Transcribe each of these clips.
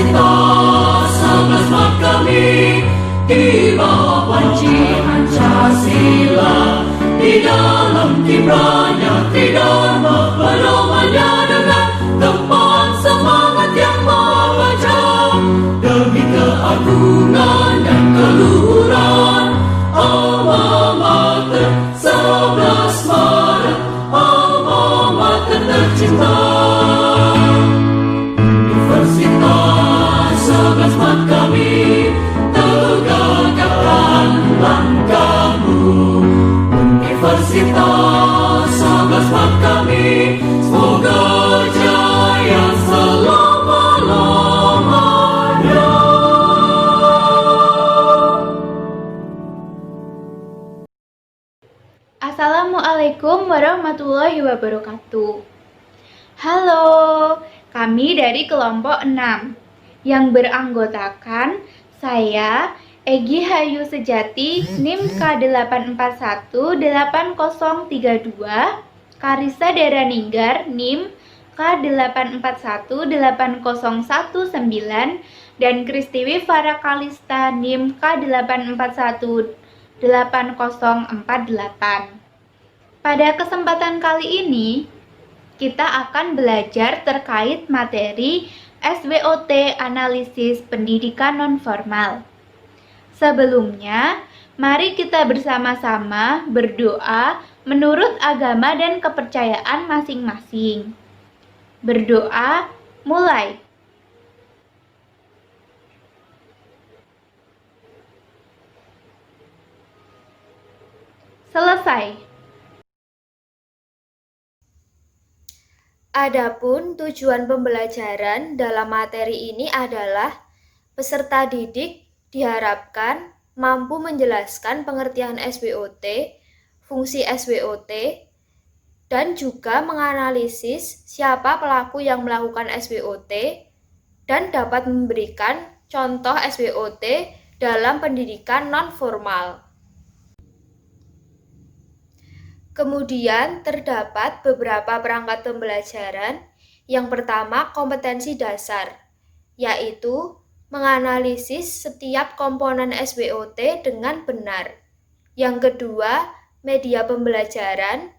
Universitas 11 Maret kami di bawah panci Pancasila, di dalam kiprahnya Tridharma, pedomannya dengan tempat semangat yang memajang demi keagungan dan keluhuran alma mater 11 Maret, alma mater tercinta. Universitas 11 Maret kami, tegakkan langkahmu. Universitas 11 Maret kami, semoga jaya selama-lamanya. Assalamualaikum warahmatullahi wabarakatuh. Halo, kami dari kelompok 6 yang beranggotakan saya Egi Hayu Sejati NIM K8418032, Karissa Daraninggar NIM K8418019, dan Kristiwi Farakalista NIM K8418048. Pada kesempatan kali ini, kita akan belajar terkait materi SWOT Analisis Pendidikan Nonformal. Sebelumnya, mari kita bersama-sama berdoa menurut agama dan kepercayaan masing-masing. Berdoa, mulai. Selesai. Adapun tujuan pembelajaran dalam materi ini adalah peserta didik diharapkan mampu menjelaskan pengertian SWOT, fungsi SWOT, dan juga menganalisis siapa pelaku yang melakukan SWOT dan dapat memberikan contoh SWOT dalam pendidikan non-formal. Kemudian terdapat beberapa perangkat pembelajaran. Yang pertama, kompetensi dasar, yaitu menganalisis setiap komponen SWOT dengan benar. Yang kedua, media pembelajaran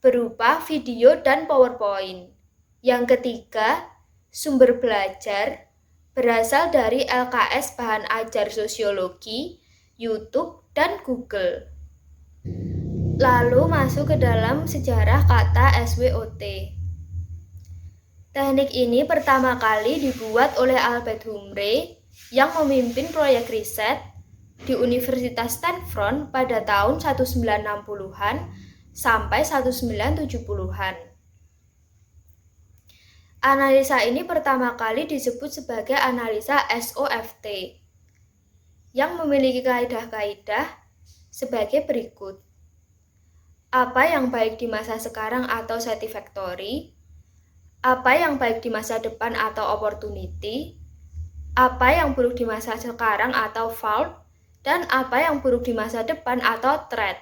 berupa video dan PowerPoint. Yang ketiga, sumber belajar berasal dari LKS Bahan Ajar Sosiologi, YouTube, dan Google. Lalu masuk ke dalam sejarah kata SWOT. Teknik ini pertama kali dibuat oleh Albert Humre yang memimpin proyek riset di Universitas Stanford pada tahun 1960-an sampai 1970-an. Analisa ini pertama kali disebut sebagai analisa SOFT yang memiliki kaidah-kaidah sebagai berikut. Apa yang baik di masa sekarang atau satisfactory, apa yang baik di masa depan atau opportunity, apa yang buruk di masa sekarang atau fault, dan apa yang buruk di masa depan atau threat.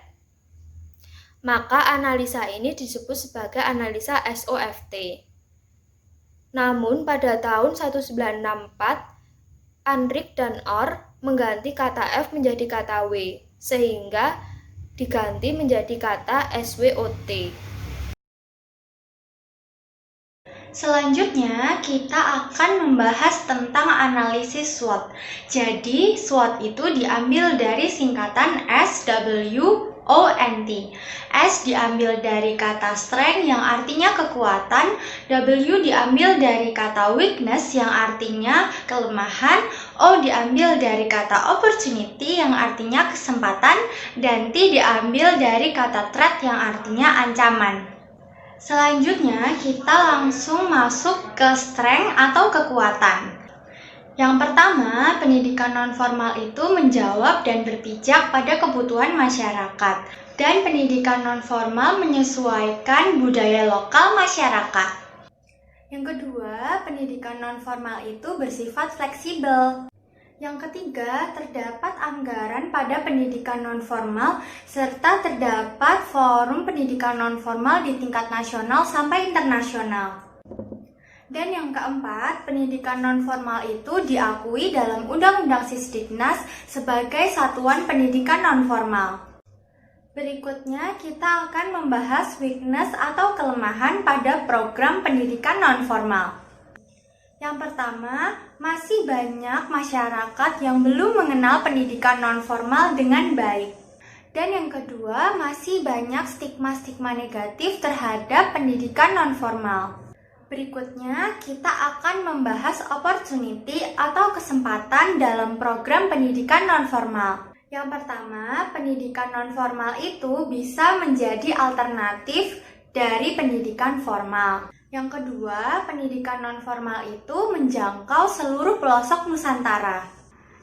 Maka analisa ini disebut sebagai analisa SOFT. Namun pada tahun 1964, Andrik dan Orr mengganti kata F menjadi kata W, sehingga diganti menjadi kata SWOT. Selanjutnya, kita akan membahas tentang analisis SWOT. Jadi, SWOT itu diambil dari singkatan SWOT. S diambil dari kata strength yang artinya kekuatan, W diambil dari kata weakness yang artinya kelemahan, O diambil dari kata opportunity yang artinya kesempatan, dan T diambil dari kata threat yang artinya ancaman. Selanjutnya, kita langsung masuk ke strength atau kekuatan. Yang pertama, pendidikan nonformal itu menjawab dan berpijak pada kebutuhan masyarakat. Dan pendidikan nonformal menyesuaikan budaya lokal masyarakat. Yang kedua, pendidikan nonformal itu bersifat fleksibel. Yang ketiga, terdapat anggaran pada pendidikan nonformal serta terdapat forum pendidikan nonformal di tingkat nasional sampai internasional. Dan yang keempat, pendidikan nonformal itu diakui dalam Undang-Undang Sisdiknas sebagai satuan pendidikan nonformal. Berikutnya, kita akan membahas weakness atau kelemahan pada program pendidikan nonformal. Yang pertama, masih banyak masyarakat yang belum mengenal pendidikan nonformal dengan baik. Dan yang kedua, masih banyak stigma-stigma negatif terhadap pendidikan nonformal. Berikutnya, kita akan membahas opportunity atau kesempatan dalam program pendidikan nonformal. Yang pertama, pendidikan nonformal itu bisa menjadi alternatif dari pendidikan formal. Yang kedua, pendidikan nonformal itu menjangkau seluruh pelosok Nusantara.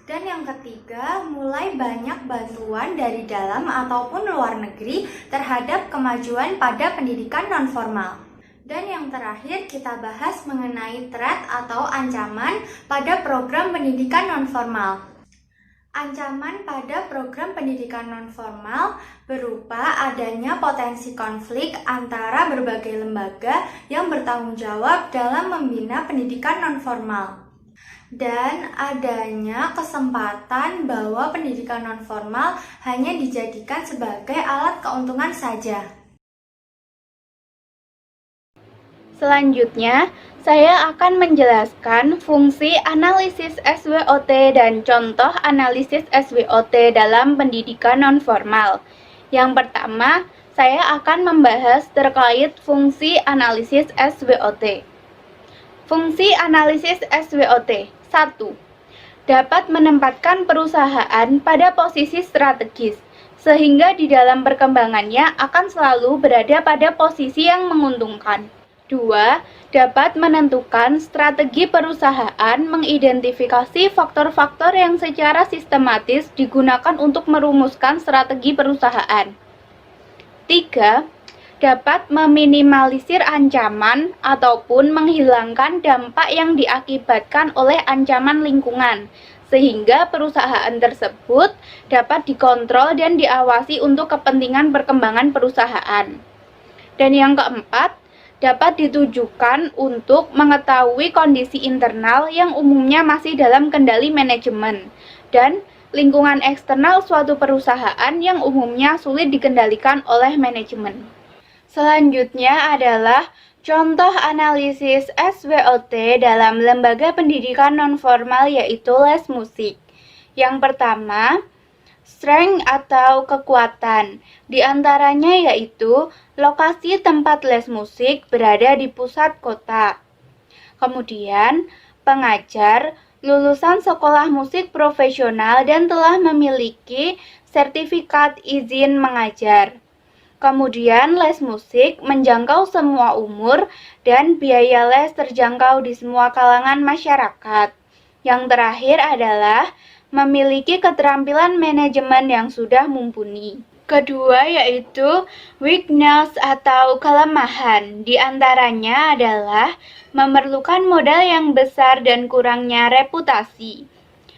Dan yang ketiga, mulai banyak bantuan dari dalam ataupun luar negeri terhadap kemajuan pada pendidikan nonformal. Dan yang terakhir, kita bahas mengenai threat atau ancaman pada program pendidikan nonformal. Ancaman pada program pendidikan nonformal berupa adanya potensi konflik antara berbagai lembaga yang bertanggung jawab dalam membina pendidikan nonformal. Dan adanya kesempatan bahwa pendidikan nonformal hanya dijadikan sebagai alat keuntungan saja. Selanjutnya, saya akan menjelaskan fungsi analisis SWOT dan contoh analisis SWOT dalam pendidikan nonformal. Yang pertama, saya akan membahas terkait fungsi analisis SWOT. Fungsi analisis SWOT 1. Dapat menempatkan perusahaan pada posisi strategis, sehingga di dalam perkembangannya akan selalu berada pada posisi yang menguntungkan. 2. Dapat menentukan strategi perusahaan, mengidentifikasi faktor-faktor yang secara sistematis digunakan untuk merumuskan strategi perusahaan. 3. Dapat meminimalisir ancaman ataupun menghilangkan dampak yang diakibatkan oleh ancaman lingkungan, sehingga perusahaan tersebut dapat dikontrol dan diawasi untuk kepentingan perkembangan perusahaan. Dan yang keempat, dapat ditujukan untuk mengetahui kondisi internal yang umumnya masih dalam kendali manajemen dan lingkungan eksternal suatu perusahaan yang umumnya sulit dikendalikan oleh manajemen. Selanjutnya adalah contoh analisis SWOT dalam lembaga pendidikan nonformal yaitu les musik. Yang pertama, strength atau kekuatan, di antaranya yaitu lokasi tempat les musik berada di pusat kota. Kemudian, pengajar lulusan sekolah musik profesional dan telah memiliki sertifikat izin mengajar. Kemudian, les musik menjangkau semua umur dan biaya les terjangkau di semua kalangan masyarakat. Yang terakhir adalah memiliki keterampilan manajemen yang sudah mumpuni. Kedua yaitu weakness atau kelemahan. Di antaranya adalah memerlukan modal yang besar dan kurangnya reputasi.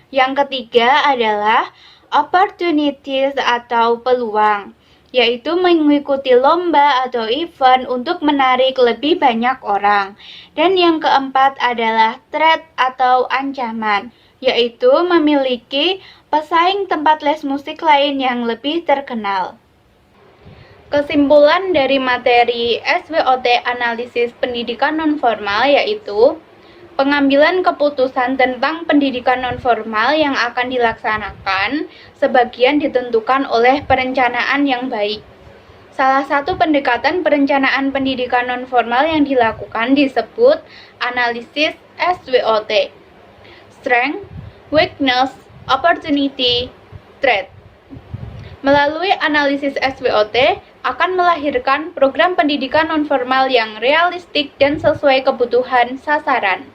Yang ketiga adalah opportunities atau peluang, yaitu mengikuti lomba atau event untuk menarik lebih banyak orang. Dan yang keempat adalah threat atau ancaman, yaitu memiliki pesaing tempat les musik lain yang lebih terkenal. Kesimpulan dari materi SWOT analisis pendidikan nonformal yaitu pengambilan keputusan tentang pendidikan nonformal yang akan dilaksanakan sebagian ditentukan oleh perencanaan yang baik. Salah satu pendekatan perencanaan pendidikan nonformal yang dilakukan disebut analisis SWOT. Strength, weakness, opportunity, threat. Melalui analisis SWOT akan melahirkan program pendidikan nonformal yang realistik dan sesuai kebutuhan sasaran.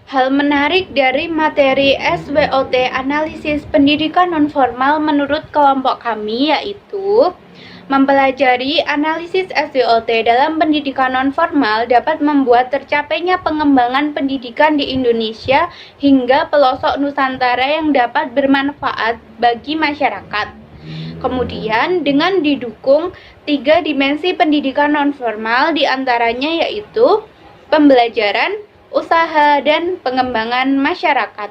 Hal menarik dari materi SWOT analisis pendidikan nonformal menurut kelompok kami yaitu mempelajari analisis SWOT dalam pendidikan nonformal dapat membuat tercapainya pengembangan pendidikan di Indonesia hingga pelosok Nusantara yang dapat bermanfaat bagi masyarakat. Kemudian dengan didukung 3 dimensi pendidikan nonformal diantaranya yaitu pembelajaran, usaha, dan pengembangan masyarakat.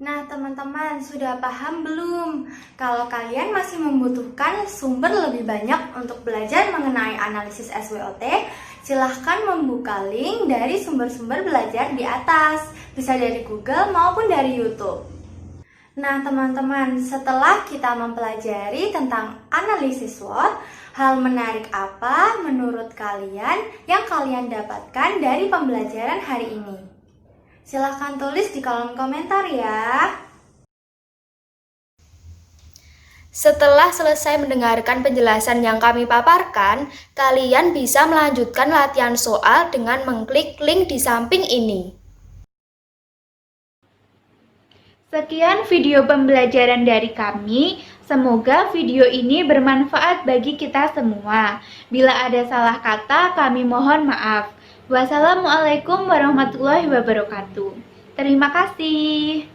Nah, teman-teman, sudah paham belum? Kalau kalian masih membutuhkan sumber lebih banyak untuk belajar mengenai analisis SWOT, silahkan membuka link dari sumber-sumber belajar di atas, bisa dari Google maupun dari YouTube. Nah, teman-teman, setelah kita mempelajari tentang analisis SWOT, hal menarik apa menurut kalian yang kalian dapatkan dari pembelajaran hari ini? Silahkan tulis di kolom komentar ya. Setelah selesai mendengarkan penjelasan yang kami paparkan, kalian bisa melanjutkan latihan soal dengan mengklik link di samping ini. Sekian video pembelajaran dari kami. Semoga video ini bermanfaat bagi kita semua. Bila ada salah kata, kami mohon maaf. Wassalamualaikum warahmatullahi wabarakatuh. Terima kasih.